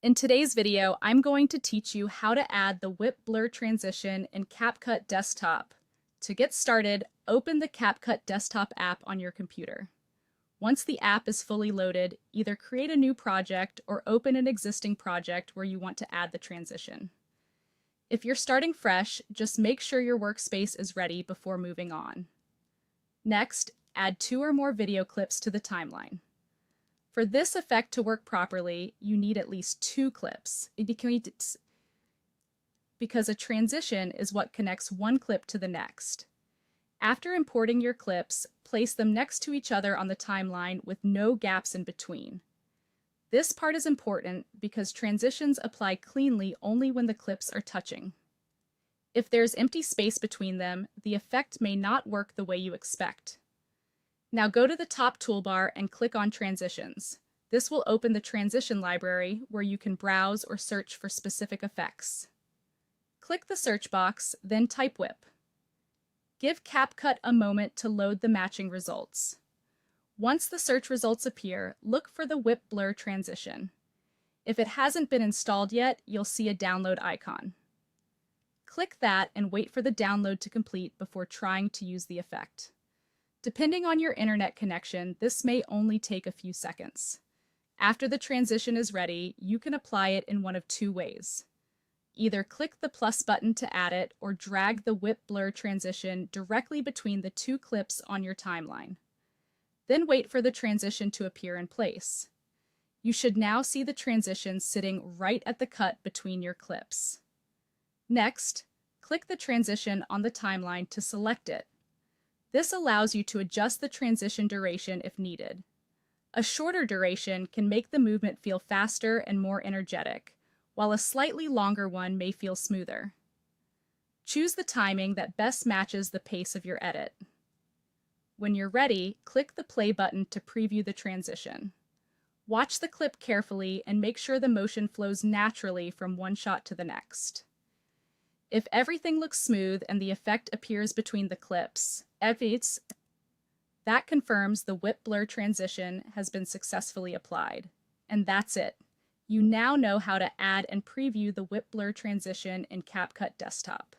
In today's video, I'm going to teach you how to add the whip blur transition in CapCut Desktop. To get started, open the CapCut Desktop app on your computer. Once the app is fully loaded, either create a new project or open an existing project where you want to add the transition. If you're starting fresh, just make sure your workspace is ready before moving on. Next, add 2 or more video clips to the timeline. For this effect to work properly, you need at least 2 clips, because a transition is what connects one clip to the next. After importing your clips, place them next to each other on the timeline with no gaps in between. This part is important because transitions apply cleanly only when the clips are touching. If there's empty space between them, the effect may not work the way you expect. Now go to the top toolbar and click on Transitions. This will open the transition library where you can browse or search for specific effects. Click the search box, then type whip. Give CapCut a moment to load the matching results. Once the search results appear, look for the whip blur transition. If it hasn't been installed yet, you'll see a download icon. Click that and wait for the download to complete before trying to use the effect. Depending on your internet connection, this may only take a few seconds. After the transition is ready, you can apply it in one of 2 ways. Either click the plus button to add it or drag the whip blur transition directly between the 2 clips on your timeline. Then wait for the transition to appear in place. You should now see the transition sitting right at the cut between your clips. Next, click the transition on the timeline to select it. This allows you to adjust the transition duration if needed. A shorter duration can make the movement feel faster and more energetic, while a slightly longer one may feel smoother. Choose the timing that best matches the pace of your edit. When you're ready, click the play button to preview the transition. Watch the clip carefully and make sure the motion flows naturally from one shot to the next. If everything looks smooth and the effect appears between the clips, that confirms the whip blur transition has been successfully applied. And that's it. You now know how to add and preview the whip blur transition in CapCut Desktop.